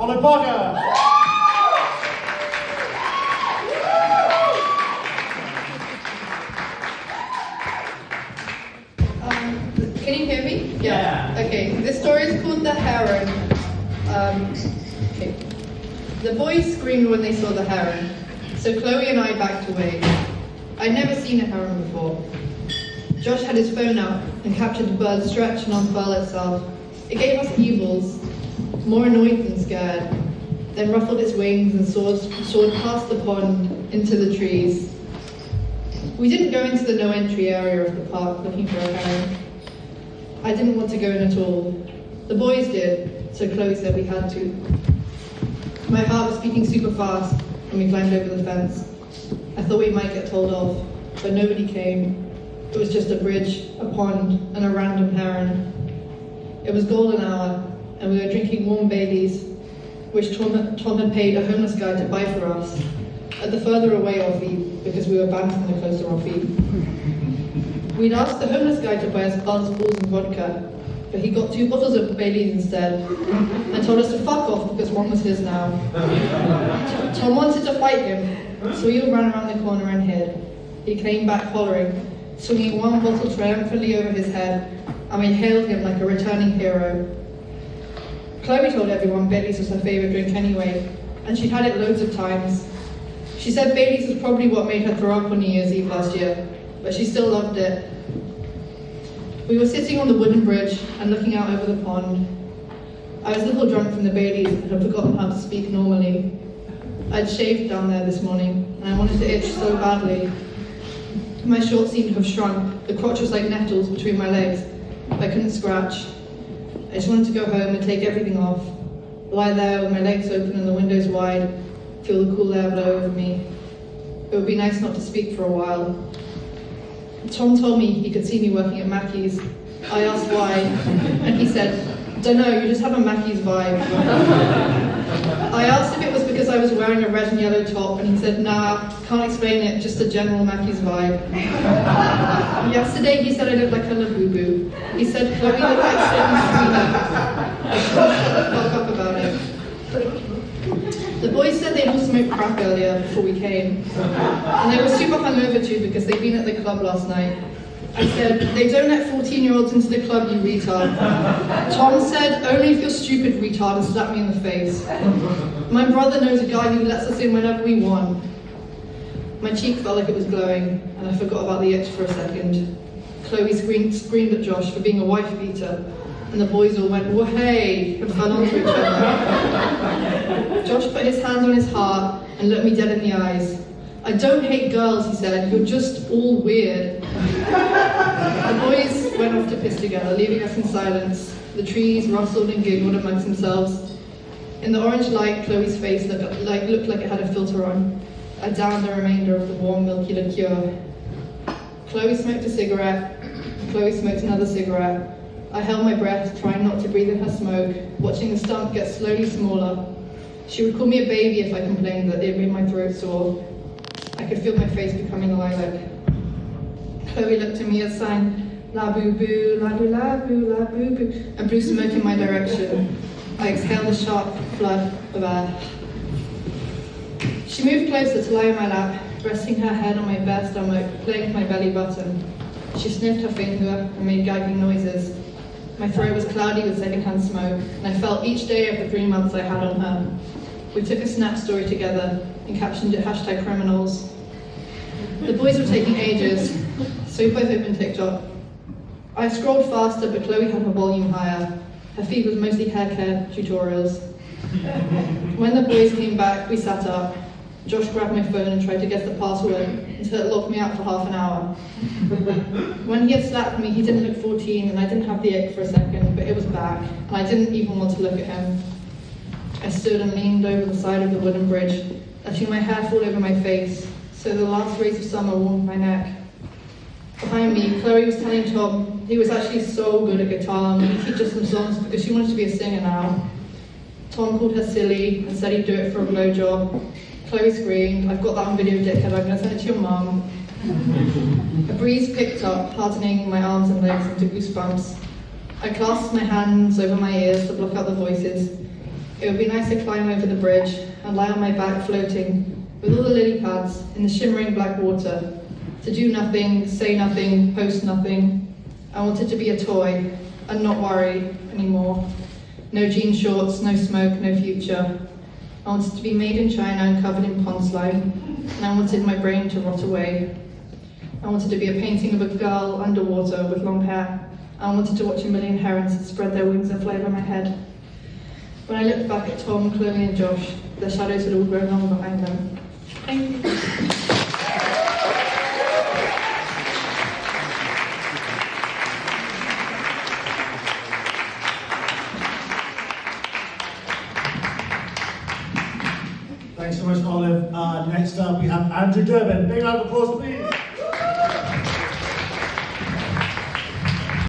on a podcast. Can you hear me? Yeah. Okay, this story is called The Heron. Okay. The boys screamed when they saw the heron, so Chloe and I backed away. I'd never seen a heron before. Josh had his phone out and captured the bird stretch and unfurl itself. It gave us evils, more annoyed than scared, then ruffled its wings and soared past the pond into the trees. We didn't go into the no entry area of the park looking for a heron. I didn't want to go in at all. The boys did, so Chloe said we had to. My heart was beating super fast when we climbed over the fence. I thought we might get told off, but nobody came. It was just a bridge, a pond, and a random heron. It was golden hour, and we were drinking warm Baileys, which Tom had paid a homeless guy to buy for us, at the further away off fee, because we were banned from the closer off fee. We'd asked the homeless guy to buy us buzz, balls, and vodka, but he got 2 bottles of Baileys instead, and told us to fuck off because one was his now. Tom wanted to fight him, so we all ran around the corner and hid. He came back hollering, swinging one bottle triumphantly over his head, and we hailed him like a returning hero. Chloe told everyone Baileys was her favourite drink anyway, and she'd had it loads of times. She said Baileys was probably what made her throw up on New Year's Eve last year, but she still loved it. We were sitting on the wooden bridge and looking out over the pond. I was a little drunk from the Baileys and had forgotten how to speak normally. I'd shaved down there this morning, and I wanted to itch so badly. My shorts seemed to have shrunk. The crotch was like nettles between my legs. I couldn't scratch. I just wanted to go home and take everything off, lie there with my legs open and the windows wide, feel the cool air blow over me. It would be nice not to speak for a while. Tom told me he could see me working at Mackey's. I asked why, and he said, "Dunno, you just have a Mackey's vibe." I asked if it was because I was wearing a red and yellow top, and he said, "Nah, can't explain it, just a general Mackey's vibe." Yesterday he said I looked like a labubu. He said Chloe looked like Sydney. I shut the fuck up about it. The boys said they'd all smoked crack earlier before we came, and they were super hungover too because they'd been at the club last night. I said, "They don't let 14-year-olds into the club, you retard." Tom said, "Only if you're stupid, retard," and slapped me in the face. My brother knows a guy who lets us in whenever we want. My cheek felt like it was glowing, and I forgot about the itch for a second. Chloe screamed at Josh for being a wife beater, and the boys all went, "Whoa, hey," and fell onto each other. Josh put his hands on his heart and looked me dead in the eyes. "I don't hate girls," he said, "you're just all weird." The boys went off to piss together, leaving us in silence. The trees rustled and giggled amongst themselves. In the orange light, Chloe's face looked like it had a filter on. I downed the remainder of the warm, milky liqueur. Chloe smoked a cigarette. Chloe smoked another cigarette. I held my breath, trying not to breathe in her smoke, watching the stump get slowly smaller. She would call me a baby if I complained that it made my throat sore. I could feel my face becoming lilac. Chloe looked at me and sang, "La boo boo, la boo la boo, la boo boo," and blew smoke in my direction. I exhaled a sharp flood of air. She moved closer to lie in my lap, resting her head on my bare stomach, playing with my belly button. She sniffed her finger and made gagging noises. My throat was cloudy with secondhand smoke, and I felt each day of the 3 months I had on her. We took a snap story together and captioned it #criminals. The boys were taking ages, so we both opened TikTok. I scrolled faster, but Chloe had her volume higher. Her feed was mostly hair care tutorials. When the boys came back, we sat up. Josh grabbed my phone and tried to guess the password until it locked me out for half an hour. When he had slapped me, he didn't look 14, and I didn't have the ick for a second, but it was back, and I didn't even want to look at him. I stood and leaned over the side of the wooden bridge, letting my hair fall over my face, so the last rays of summer warmed my neck. Behind me, Chloe was telling Tom he was actually so good at guitar and he'd teach us some songs because she wanted to be a singer now. Tom called her silly and said he'd do it for a blowjob. Chloe screamed, "I've got that on video, dickhead, I'm going to send it to your mum." A breeze picked up, hardening my arms and legs into goosebumps. I clasped my hands over my ears to block out the voices. It would be nice to climb over the bridge and lie on my back floating with all the lily pads in the shimmering black water. To do nothing, say nothing, post nothing. I wanted to be a toy and not worry anymore. No jean shorts, no smoke, no future. I wanted to be made in China and covered in pond slime. And I wanted my brain to rot away. I wanted to be a painting of a girl underwater with long hair. I wanted to watch a million herons spread their wings and fly over my head. When I looked back at Tom, Chloe and Josh, their shadows had all grown long behind them. Thank you. Thanks so much, Olive. Next up, we have Andrew Durbin. Big round of applause, please.